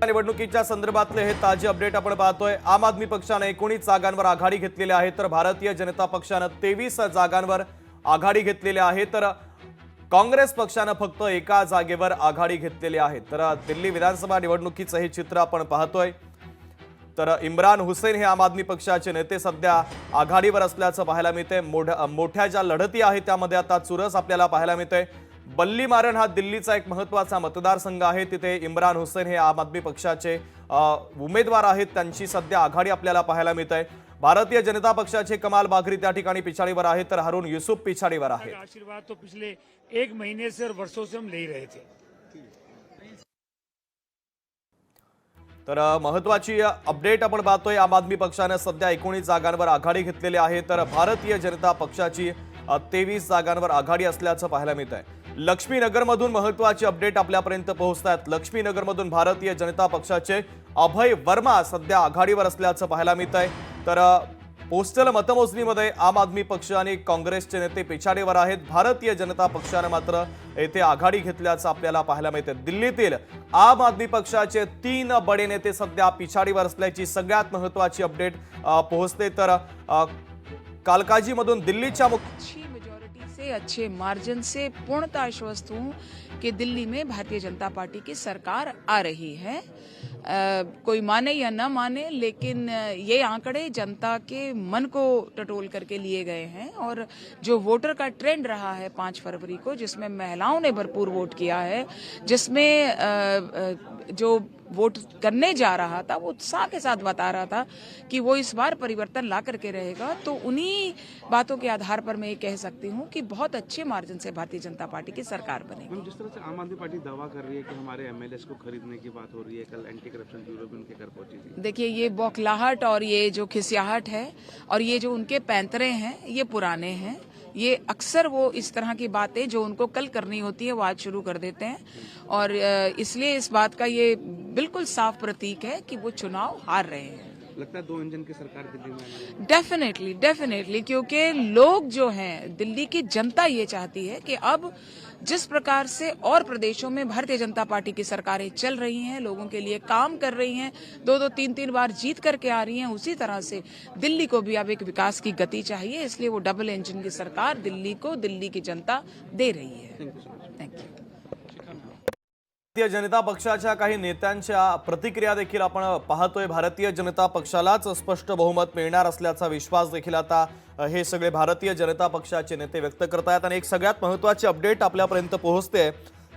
निवडणुकीच्या संदर्भातले हे ताजे अपडेट आपण पाहतोय। आम आदमी पक्षाने 19 जागांवर आघाडी घेतलेली आहे, तर भारतीय जनता पक्षाने 23 जागांवर आघाडी घेतलेली आहे, तर काँग्रेस पक्षाने फक्त एका जागेवर आघाडी घेतलेली आहे। तर दिल्ली विधानसभा निवडणुकीचं हे चित्र आपण पाहतोय। तर इम्रान हुसैन हे आम आदमी पक्षाचे नेते सध्या आघाडीवर असल्याचं पाहायला मिळते। मोठ्या ज्या लढती आहेत त्यामध्ये आता चुरस आपल्याला पाहायला मिळते। बल्ली मारण हा दिल्लीचा एक महत्त्वाचा मतदारसंघ आहे, तिथे इम्रान हुसैन हे आम आदमी पक्षाचे उमेदवार आहेत, त्यांची सध्या आघाडी आपल्याला पाहायला मिळते। भारतीय जनता पक्षाचे कमाल बागरी त्या ठिकाणी पिछाडीवर आहेत, तर हारून युसुफ पिछाडीवर आहेत। आशीर्वाद तो पिछले 1 महीने से और वर्षों से हम ले रहे थे। तर महत्त्वाची अपडेट आपण पाहतोय। आम आदमी पक्षाने सध्या 19 जागांवर आघाडी घेतलेली आहे, तर भारतीय जनता पक्षाची 23 जागांवर आघाडी असल्याचं पाहायला मिळत आहे। लक्ष्मीनगरमधून महत्त्वाची अपडेट आपल्यापर्यंत पोहोचतात। लक्ष्मीनगरमधून भारतीय जनता पक्षाचे अभय वर्मा सध्या आघाडीवर असल्याचं पाहायला मिळत आहे। तर पोस्टल मतमोजणीमध्ये आम आदमी पक्ष आणि काँग्रेसचे नेते पिछाडीवर आहेत। भारतीय जनता पक्षाने मात्र येथे आघाडी घेतल्याचं आपल्याला पाहायला मिळते। दिल्लीतील आम आदमी पक्षाचे 3 बडे नेते सध्या पिछाडीवर असल्याची सगळ्यात महत्त्वाची अपडेट पोहोचते। तर कालकाजीमधून दिल्लीच्या अच्छे मार्जिन से पूर्णतः आश्वस्त हूँ कि दिल्ली में भारतीय जनता पार्टी की सरकार आ रही है। कोई माने या न माने, लेकिन ये आंकड़े जनता के मन को टटोल करके लिए गए हैं। और जो वोटर का ट्रेंड रहा है 5 फरवरी को, जिसमें महिलाओं ने भरपूर वोट किया है, जिसमें जो वोट करने जा रहा था वो उत्साह के साथ बता रहा था कि वो इस बार परिवर्तन ला करके रहेगा, तो उन्हीं बातों के आधार पर मैं ये कह सकती हूँ कि बहुत अच्छे मार्जिन से भारतीय जनता पार्टी की सरकार बनेगी। जिस तरह से आम आदमी पार्टी दावा कर रही है कि हमारे एमएलएस को खरीदने की बात हो रही है, कल एंटी करप्शन ब्यूरो भी उनके घर पहुंची थी। देखिए, ये बौखलाहट और ये जो खिसियाहट है और ये जो उनके पैंतरे हैं, ये पुराने हैं। ये अक्सर वो इस तरह की बातें जो उनको कल करनी होती है वो आज शुरू कर देते हैं, और इसलिए इस बात का ये बिल्कुल साफ प्रतीक है कि वो चुनाव हार रहे हैं। लगता है 2 इंजन की सरकार दिल्ली में। डेफिनेटली, क्योंकि लोग जो हैं, दिल्ली की जनता ये चाहती है कि अब जिस प्रकार से और प्रदेशों में भारतीय जनता पार्टी की सरकारें चल रही हैं, लोगों के लिए काम कर रही हैं, 2-2, 3-3 बार जीत करके आ रही हैं, उसी तरह से दिल्ली को भी अब एक विकास की गति चाहिए। इसलिए वो डबल इंजन की सरकार दिल्ली को, दिल्ली की जनता दे रही है। Thank you. भारतीय जनता पक्षाच्या काही नेत्यांच्या प्रतिक्रिया देखील आपण पाहतोय। भारतीय जनता पक्षालाच स्पष्ट बहुमत मिळणार असल्याचा विश्वास देखील आता हे सगळे भारतीय जनता पक्षाचे नेते व्यक्त करत आहेत। आणि एक सगळ्यात महत्त्वाची अपडेट आपल्यापर्यंत पोहोचते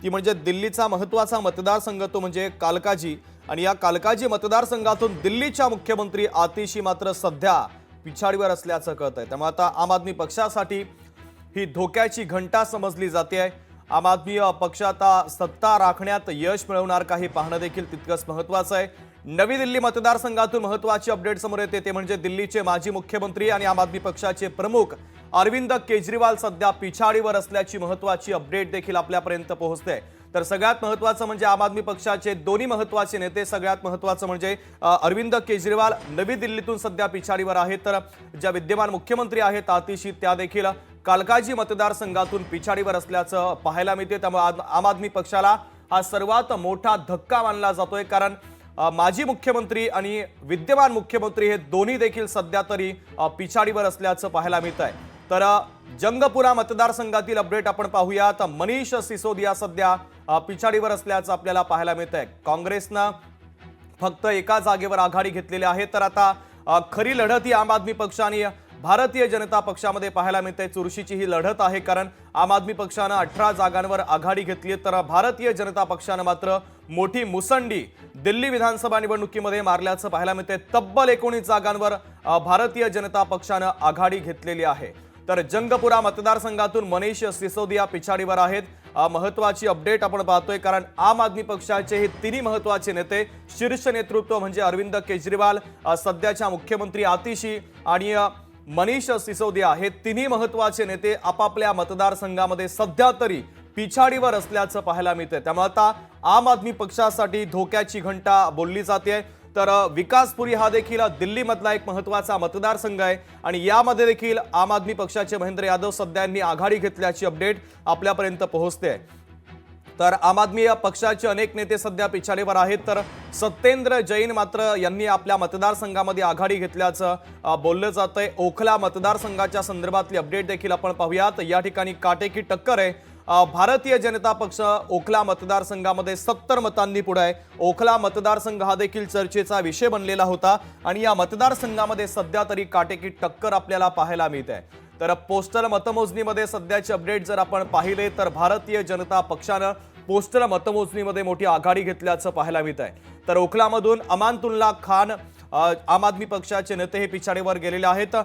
ती म्हणजे दिल्लीचा महत्त्वाचा मतदारसंघ तो म्हणजे कालकाजी, आणि या कालकाजी मतदारसंघातून दिल्लीच्या मुख्यमंत्री आतिशी मात्र सध्या पिछाडीवर असल्याचं कळतंय। त्यामुळे आता आम आदमी पक्षासाठी ही धोक्याची घंटा समजली जाते। आम आदमी पक्ष आता सत्ता राखण्यात यश मिळवणार का हे पाहणं देखील तितकंच महत्त्वाचं आहे। नवी दिल्ली मतदारसंघातून महत्त्वाची अपडेट समोर येते ते म्हणजे दिल्लीचे माजी मुख्यमंत्री आणि आम आदमी पक्षाचे प्रमुख अरविंद केजरीवाल सध्या पिछाडीवर असल्याची महत्त्वाची अपडेट देखील आपल्यापर्यंत पोहोचते। तर सगळ्यात महत्त्वाचं म्हणजे आम आदमी पक्षाचे दोन्ही महत्त्वाचे नेते, सगळ्यात महत्त्वाचं म्हणजे अरविंद केजरीवाल नवी दिल्लीतून सध्या पिछाडीवर आहेत, तर ज्या विद्यमान मुख्यमंत्री आहेत आतिशी त्या देखील कालकाजी मतदारसंघातून पिछाडीवर असल्याचं पाहायला मिळते। त्यामुळे आम आदमी पक्षाला हा सर्वात मोठा धक्का मानला जातोय, कारण माजी मुख्यमंत्री आणि विद्यमान मुख्यमंत्री हे दोन्ही देखील सध्या तरी पिछाडीवर असल्याचं पाहायला मिळत आहे। तर जंगपुरा मतदारसंघातील अपडेट आपण पाहूयात। मनीष सिसोदिया सध्या पिछाडीवर असल्याचं आपल्याला पाहायला मिळत आहे। काँग्रेसनं फक्त एका जागेवर आघाडी घेतलेली आहे, तर आता खरी लढत ही आम आदमी पक्ष आणि भारतीय जनता पक्षामध्ये पाहायला मिळते। चुरशीची ही लढत आहे, कारण आम आदमी पक्षानं 18 जागांवर आघाडी घेतली, तर भारतीय जनता पक्षानं मात्र मोठी मुसंडी दिल्ली विधानसभा निवडणुकीमध्ये मारल्याचं पाहायला मिळते। तब्बल 19 जागांवर भारतीय जनता पक्षानं आघाडी घेतलेली आहे। तर जंगपुरा मतदारसंघातून मनीष सिसोदिया पिछाडीवर आहेत। महत्त्वाची अपडेट आपण पाहतोय, कारण आम आदमी पक्षाचे हे तिन्ही महत्त्वाचे नेते, शीर्ष नेतृत्व म्हणजे अरविंद केजरीवाल, सध्याच्या मुख्यमंत्री आतिशी आणि मनीष सिसोदिया हे तिन्ही महत्त्वाचे नेते आपापल्या मतदारसंघामध्ये सध्या तरी पिछाडीवर असल्याचं पाहायला मिळतंय। त्यामुळे आता आम आदमी पक्षासाठी धोक्याची घंटा बोलली जाते। तर विकासपुरी हा देखील दिल्लीमधला एक महत्त्वाचा मतदारसंघ आहे, आणि यामध्ये देखील आम आदमी पक्षाचे महेंद्र यादव सध्यांनी आघाडी घेतल्याची अपडेट आपल्यापर्यंत पोहोचते। तर आम आदमी या पक्षाचे अनेक नेते सध्या पिछाडीवर आहेत, तर सत्येंद्र जैन मात्र यांनी आपल्या मतदारसंघामध्ये आघाडी घेतल्याचं बोललं जातंय। ओखला मतदारसंघाच्या संदर्भातली अपडेट देखील आपण पाहूयात। या ठिकाणी काटेकी टक्कर आहे। भारतीय जनता पक्ष ओखला मतदारसंघामध्ये 70 मतांनी पुढे आहे। ओखला मतदारसंघ हा देखील चर्चेचा विषय बनलेला होता आणि या मतदारसंघामध्ये सध्या तरी काटेकी टक्कर आपल्याला पाहायला मिळते। तर पोस्टल मतमोजणीमध्ये सध्याचे अपडेट जर आपण पाहिले तर भारतीय जनता पक्षानं पोस्टल मतमोजणीमध्ये मोठी आघाडी घेतल्याचं पाहायला मिळत आहे। तर ओखलामधून अमानतुल्ला खान आम आदमी पक्षाचे नेते हे पिछाडीवर गेलेले आहेत।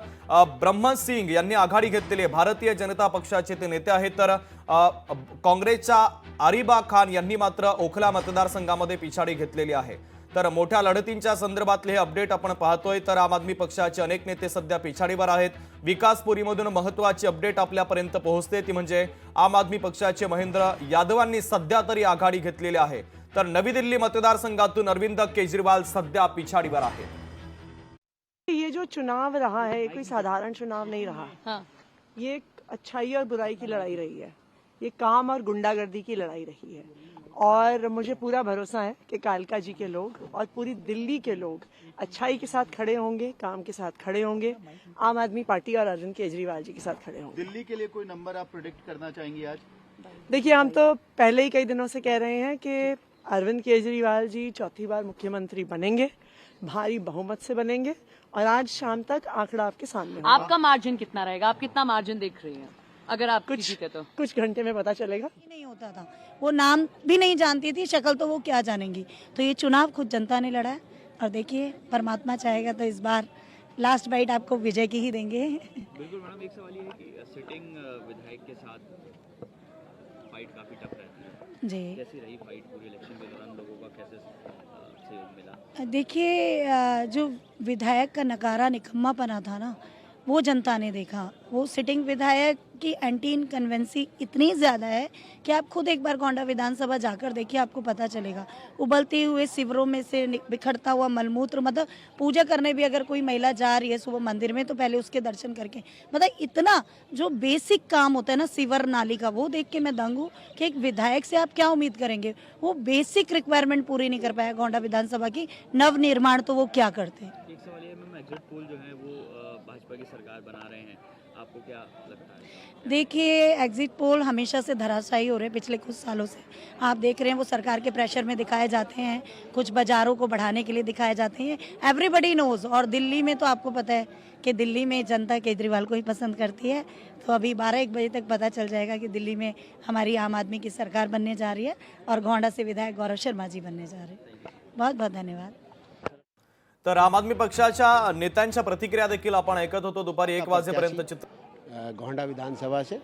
ब्रह्म सिंग यांनी आघाडी घेतलेली आहे। भारतीय जनता पक्षाचे ते नेते आहेत। तर काँग्रेसच्या आरिबा खान यांनी मात्र ओखला मतदारसंघामध्ये पिछाडी घेतलेली आहे। तर मोठ्या लढतींच्या संदर्भातले हे अपडेट आपण पाहतोय। तर आम आदमी पक्षाचे अनेक नेते सध्या पिछाडीवर आहेत। विकासपुरीमधून महत्त्वाची अपडेट आपल्यापर्यंत पोहोचते, ती म्हणजे आम आदमी पक्षाचे महेंद्र यादवांनी सध्या तरी आघाडी घेतलेली आहे। तर नवी दिल्ली मतदारसंघातून अरविंद केजरीवाल सध्या पिछाडीवर आहेत। ये जो चुनाव रहा है, ये कोई साधारण चुनाव नहीं रहा। हाँ। ये एक अच्छाई और बुराई की लड़ाई रही है। ये काम और गुंडागर्दी की लड़ाई रही है और मुझे पूरा भरोसा है कि कालका जी के लोग और पूरी दिल्ली के लोग अच्छाई के साथ खड़े होंगे, काम के साथ खड़े होंगे, आम आदमी पार्टी और अरविंद केजरीवाल जी के साथ खड़े होंगे। दिल्ली के लिए कोई नंबर आप प्रेडिक्ट करना चाहेंगे आज? देखिए, हम तो पहले ही कई दिनों से कह रहे हैं कि अरविंद केजरीवाल जी चौथी बार मुख्यमंत्री बनेंगे, भारी बहुमत से बनेंगे और आज शाम तक आंकड़ा आपके सामने होगा। आपका मार्जिन कितना रहेगा? आप कितना मार्जिन देख रही हैं अगर आप जीते तो? कुछ घंटे में पता चलेगा। नहीं होता था, वो नाम भी नहीं जानती थी, शक्ल तो वो क्या जानेंगी। तो ये चुनाव खुद जनता ने लड़ा है और देखिए परमात्मा चाहेगा तो इस बार लास्ट बाइट आपको विजय की ही देंगे। बिल्कुल मैडम, एक सवाल ये है कि सिटिंग विधायक के साथ फाइट काफी टफ रहती है जी, कैसी रही फाइट पूरे इलेक्शन के दौरान? लोगों का कैसे सहयोग मिला? देखिए जो विधायक का नकारा निकम्मापना था ना, वो जनता ने देखा। वो सिटिंग विधायक की एंटी इनकन्वेंसी इतनी ज़्यादा है कि आप खुद एक बार गोंडा विधानसभा जाकर देखिए, आपको पता चलेगा। उबलते हुए शिविरों में से बिखरता हुआ मलमूत्र, मतलब पूजा करने भी अगर कोई महिला जा रही है सुबह मंदिर में तो पहले उसके दर्शन करके, मतलब इतना जो बेसिक काम होता है ना शिविर नाली का, वो देख के मैं दंग हूँ कि एक विधायक से आप क्या उम्मीद करेंगे। वो बेसिक रिक्वायरमेंट पूरी नहीं कर पाया गोंडा विधानसभा की, नव निर्माण तो वो क्या करते। एक सवाल ये मैम, एग्जिट पोल जो है वो भाजपा की सरकार बना रहे हैं, आपको क्या लगता है? देखिए एग्जिट पोल हमेशा से धराशायी हो रहे हैं पिछले कुछ सालों से। आप देख रहे हैं वो सरकार के प्रेशर में दिखाए जाते हैं, कुछ बाजारों को बढ़ाने के लिए दिखाए जाते हैं। Everybody knows. और दिल्ली में तो आपको पता है कि दिल्ली में जनता केजरीवाल को ही पसंद करती है। तो अभी 12-1 बजे तक पता चल जाएगा कि दिल्ली में हमारी आम आदमी की सरकार बनने जा रही है और गोंडा से विधायक गौरव शर्मा जी बनने जा रहे हैं। बहुत बहुत धन्यवाद। तर आम आदमी पक्षाच्या नेत्यांच्या प्रतिक्रिया देखील आपण ऐकत होतो दुपारी 1 वाजेपर्यंत। चित्र गोंडा विधानसभा से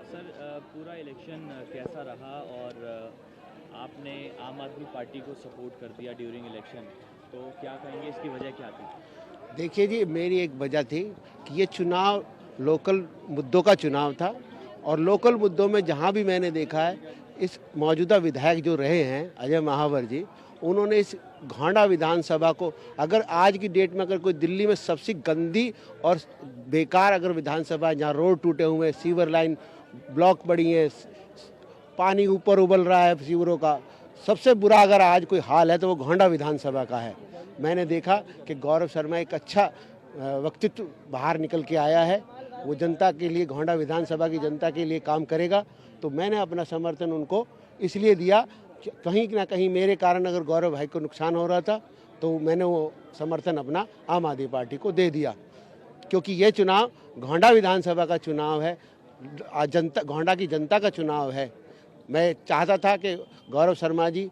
सर पूरा इलेक्शन कैसा रहा और आपने आम आदमी पार्टी को सपोर्ट कर दिया ड्यूरिंग इलेक्शन, तो क्या कहेंगे, इसकी वजह क्या थी? देखिए जी, मेरी एक वजह थी कि ये चुनाव लोकल मुद्दों का चुनाव था और लोकल मुद्दों में जहाँ भी मैंने देखा है, इस मौजूदा विधायक जो रहे हैं अजय महावर जी, उन्होंने इस गोंडा विधानसभा को, अगर आज की डेट में अगर कोई दिल्ली में सबसे गंदी और बेकार अगर विधानसभा, जहाँ रोड टूटे हुए हैं, सीवर लाइन ब्लॉक पड़ी है, पानी ऊपर उबल रहा है सीवरों का, सबसे बुरा अगर आज कोई हाल है तो वो गोंडा विधानसभा का है। मैंने देखा कि गौरव शर्मा एक अच्छा व्यक्तित्व बाहर निकल के आया है, वो जनता के लिए, गोंडा विधानसभा की जनता के लिए काम करेगा। तो मैंने अपना समर्थन उनको इसलिए दिया, कहीं ना कहीं मेरे कारण अगर गौरव भाई को नुकसान हो रहा था तो मैंने वो समर्थन अपना आम आदमी पार्टी को दे दिया, क्योंकि ये चुनाव गोंडा विधानसभा का चुनाव है, जनता, गोंडा की जनता का चुनाव है। मैं चाहता था कि गौरव शर्मा जी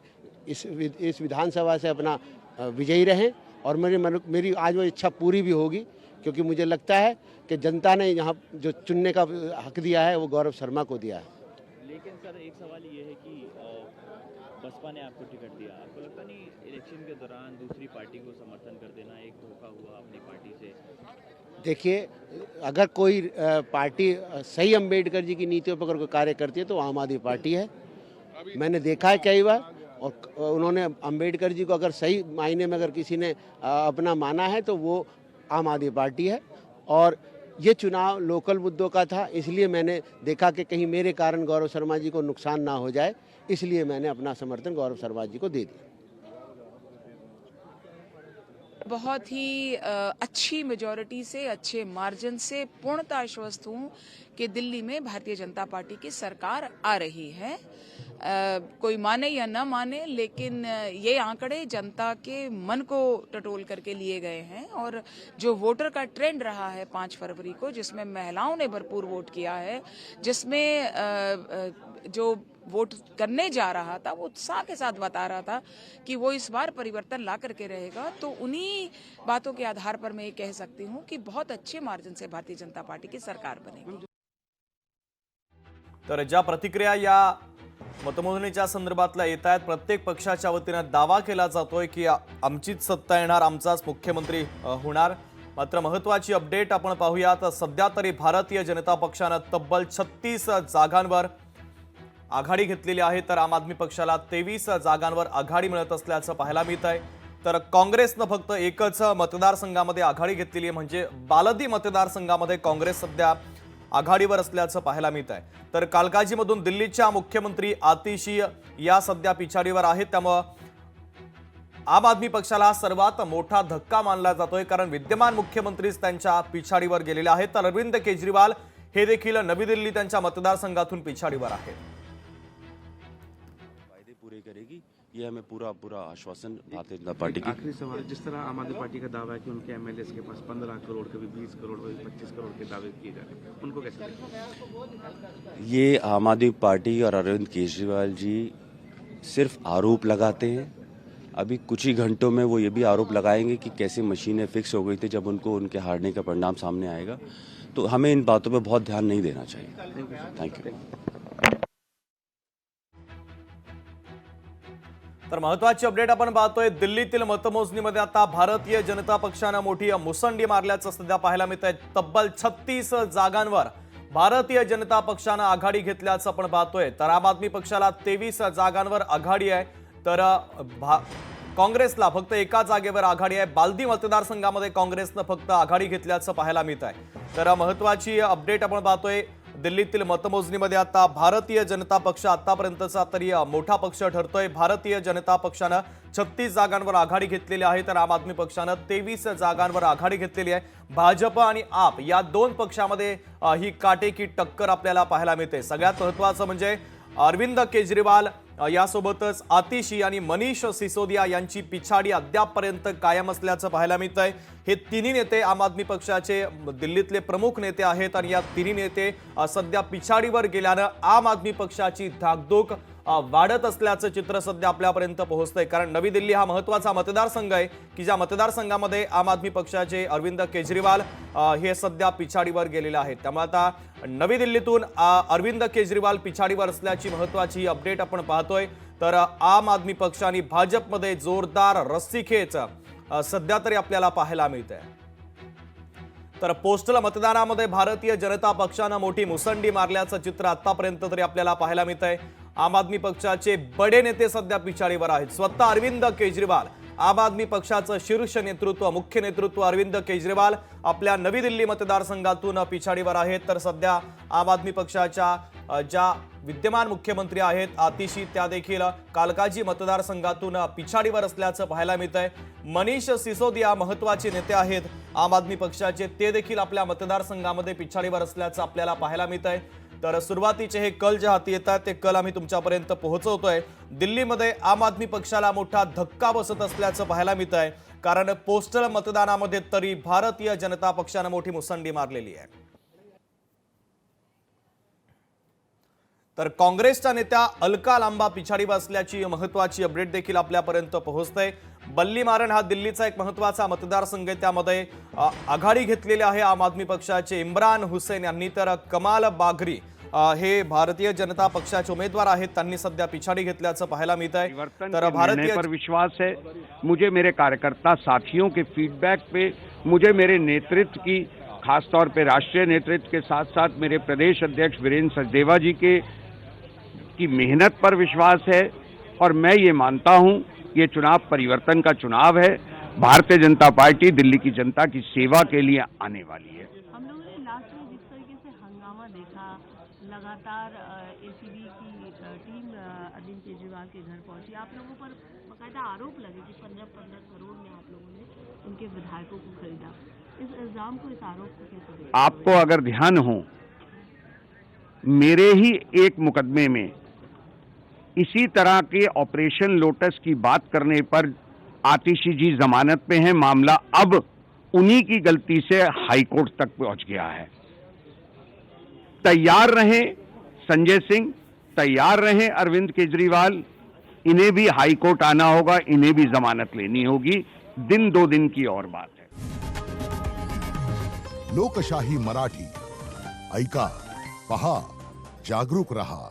इस विधानसभा से अपना विजयी रहें और मेरी आज वो इच्छा पूरी भी होगी, क्योंकि मुझे लगता है कि जनता ने यहाँ जो चुनने का हक दिया है वो गौरव शर्मा को दिया है। लेकिन सर एक सवाल ये है कि बसपा ने आपको टिकट दिया, आपको लगता नहीं इलेक्शन के दौरान दूसरी पार्टी को समर्थन कर देना एक धोखा हुआ अपनी पार्टी से? देखिए, अगर कोई पार्टी सही अंबेडकर जी की नीतियों पर अगर कोई कार्य करती है तो आम आदमी पार्टी है। मैंने देखा है कई बार, और उन्होंने अंबेडकर जी को अगर सही मायने में अगर किसी ने अपना माना है तो वो आम आदमी पार्टी है। और ये चुनाव लोकल मुद्दों का था, इसलिए मैंने देखा कि कहीं मेरे कारण गौरव शर्मा जी को नुकसान ना हो जाए, इसलिए मैंने अपना समर्थन गौरव शर्मा जी को दे दिया। बहुत ही अच्छी मेजॉरिटी से, अच्छे मार्जिन से पूर्णतः आश्वस्त हूँ कि दिल्ली में भारतीय जनता पार्टी की सरकार आ रही है। कोई माने या न माने, लेकिन ये आंकड़े जनता के मन को टटोल करके लिए गए हैं। और जो वोटर का ट्रेंड रहा है 5 फरवरी को, जिसमें महिलाओं ने भरपूर वोट किया है, जिसमें जो वोट करने जा रहा था वो उत्साह के साथ बता रहा था कि वो इस बार परिवर्तन ला करके रहेगा, तो उन्हीं बातों के आधार पर मैं ये कह सकती हूँ कि बहुत अच्छे मार्जिन से भारतीय जनता पार्टी की सरकार बनेगी। तर ज्या प्रतिक्रिया या मतमोजणीच्या संदर्भातल्या येत आहेत, प्रत्येक पक्षाच्या वतीनं दावा केला जातोय की आमचीच सत्ता येणार, आमचाच मुख्यमंत्री होणार। मात्र महत्त्वाची अपडेट आपण पाहूयात। सध्या तरी भारतीय जनता पक्षानं तब्बल 36 जागांवर आघाडी घेतलेली आहे, तर आम आदमी पक्षाला 23 जागांवर आघाडी मिळत असल्याचं पाहायला मिळत आहे। तर काँग्रेसनं फक्त एकच मतदारसंघामध्ये आघाडी घेतलेली आहे, म्हणजे बालदी मतदारसंघामध्ये काँग्रेस सध्या आघाडीवर असल्याचं पाहायला मिळत आहे। तर कालकाजीमधून दिल्लीच्या मुख्यमंत्री आतिशी या सध्या पिछाडीवर आहेत, त्यामुळे आम आदमी पक्षाला सर्वात मोठा धक्का मानला जातोय, कारण विद्यमान मुख्यमंत्रीच त्यांच्या पिछाडीवर गेलेले आहेत। तर अरविंद केजरीवाल हे देखील नवी दिल्ली त्यांच्या मतदारसंघातून पिछाडीवर आहेत। वायदे पूरे करेगी, ये हमें पूरा आश्वासन भारतीय जनता पार्टी की। आखिरी सवाल, जिस तरह आम आदमी पार्टी का दावा है कि उनके एमएलएस के पास 15 करोड़, कभी 20 करोड़, कभी 25 करोड़ के दावे किए जा रहे हैं, उनको कैसे देखते हैं? ये आम आदमी पार्टी और अरविंद केजरीवाल जी सिर्फ आरोप लगाते हैं। अभी कुछ ही घंटों में वो ये भी आरोप लगाएंगे कि कैसे मशीनें फिक्स हो गई थी, जब उनको उनके हारने का परिणाम सामने आएगा। तो हमें इन बातों पर बहुत ध्यान नहीं देना चाहिए। Thank you. तर महत्त्वाची अपडेट आपण पाहतोय। दिल्लीतील मतमोजणीमध्ये आता भारतीय जनता पक्षानं मोठी मुसंडी मारल्याचं सध्या पाहायला मिळतंय। तब्बल 36 जागांवर भारतीय जनता पक्षानं आघाडी घेतल्याचं आपण पाहतोय। तर आम आदमी पक्षाला 23 जागांवर आघाडी आहे, तर काँग्रेसला फक्त एका जागेवर आघाडी आहे। बालदी मतदारसंघामध्ये काँग्रेसनं फक्त आघाडी घेतल्याचं पाहायला मिळत आहे। तर महत्त्वाची अपडेट आपण पाहतोय। दिल्लीतील मतमोजणीमध्ये आता भारतीय जनता पक्ष आतापर्यंतचा तरी मोठा पक्ष ठरतोय। भारतीय जनता पक्षानं 36 जागांवर आघाडी घेतलेली आहे, तर आम आदमी पक्षानं 23 जागांवर आघाडी घेतलेली आहे। भाजप आणि आप या दोन पक्षामध्ये ही काटेकी टक्कर आपल्याला पाहायला मिळते। सगळ्यात महत्त्वाचं म्हणजे अरविंद केजरीवाल यासोबतच आतिशी आणि मनीष सिसोदिया यांची पिछाडी अद्यापपर्यंत कायम असल्याचं पाहायला मिळतंय। हे तिन्ही नेते आम आदमी पक्षाचे दिल्लीतले प्रमुख नेते आहेत आणि या तिन्ही नेते सध्या पिछाडीवर गेल्यानं आम आदमी पक्षाची धाकधूक वाढत असल्याचं चित्र सध्या आपल्यापर्यंत पोहोचतंय। कारण नवी दिल्ली हा महत्त्वाचा मतदारसंघ आहे की ज्या मतदारसंघामध्ये आम आदमी पक्षाचे अरविंद केजरीवाल हे सध्या पिछाडीवर गेलेले आहेत। त्यामुळे आता नवी दिल्लीतून अरविंद केजरीवाल पिछाडीवर असल्याची महत्त्वाची अपडेट आपण पाहतोय। तर आम आदमी पक्ष आणि भाजपमध्ये जोरदार रस्सीखेच सध्या तरी आपल्याला पाहायला मिळते। तर पोस्टल मतदानामध्ये भारतीय जनता पक्षानं मोठी मुसंडी मारल्याचं चित्र आतापर्यंत तरी आपल्याला पाहायला मिळतंय। आम आदमी पक्षाचे बडे नेते सध्या पिछाडीवर आहेत। स्वतः अरविंद केजरीवाल, आम आदमी पक्षाचं शीर्ष नेतृत्व, मुख्य नेतृत्व अरविंद केजरीवाल आपल्या नवी दिल्ली मतदारसंघातून पिछाडीवर आहेत। तर सध्या आम आदमी पक्षाच्या ज्या विद्यमान मुख्यमंत्री आहेत आतिशी, त्या देखील कालकाजी मतदारसंघातून पिछाडीवर असल्याचं पाहायला मिळतंय। मनीष सिसोदिया महत्त्वाचे नेते आहेत आम आदमी पक्षाचे, ते देखील आपल्या मतदारसंघामध्ये पिछाडीवर असल्याचं आपल्याला पाहायला मिळतंय। तर सुरुवातीचे हे कल जे हाती येतात ते कल आम्ही तुमच्यापर्यंत पोहोचवतोय। दिल्लीमध्ये आम आदमी पक्षाला मोठा धक्का बसत असल्याचं पाहायला मिळतंय, कारण पोस्टल मतदानामध्ये तरी भारतीय जनता पक्षानं मोठी मुसंडी मारलेली आहे। तर काँग्रेसच्या नेत्या अलका लांबा पिछाडीवर असल्याची महत्त्वाची अपडेट देखील आपल्यापर्यंत पोहोचते। बल्ली मारण हा दिल्लीचा एक महत्त्वाचा मतदारसंघ आहे, त्यामध्ये आघाडी घेतलेली आहे आम आदमी पक्षाचे इम्रान हुसैन यांनी। तर कमाल बागरी हे भारतीय जनता पक्षाचे उमेदवार आहेत, त्यांनी सध्या पिछाडी घेतल्याचं पाहायला मिळत आहे। तर भारतीय पर विश्वास है मुझे, मेरे कार्यकर्ता साथियों के फीडबैक पे, मुझे मेरे नेतृत्व की, खासतौर पे राष्ट्रीय नेतृत्व के साथ साथ मेरे प्रदेश अध्यक्ष वीरेंद्र सचदेवा जी की मेहनत पर विश्वास है। और मैं ये मानता हूं ये चुनाव परिवर्तन का चुनाव है। भारतीय जनता पार्टी दिल्ली की जनता की सेवा के लिए आने वाली है। हम लोगों ने लगातार एसीबी की टीम अरविंद केजरीवाल के घर पहुंची, आप लोगों पर बाकायदा आरोप लगे कि 15-15 करोड़ में आप लोगों ने उनके विधायकों को खरीदा। इस इल्जाम को, इस आरोप को कैसे देखते हैं? आपको अगर ध्यान हो, मेरे ही एक मुकदमे में इसी तरह के ऑपरेशन लोटस की बात करने पर आतिशी जी जमानत पे हैं। मामला अब उन्हीं की गलती से हाईकोर्ट तक पहुंच गया है। तैयार रहें संजय सिंह, तैयार रहें अरविंद केजरीवाल, इन्हें भी हाईकोर्ट आना होगा, इन्हें भी जमानत लेनी होगी। दिन 2 दिन की और बात है। लोकशाही मराठी ऐका, पहा, जागरूक रहा।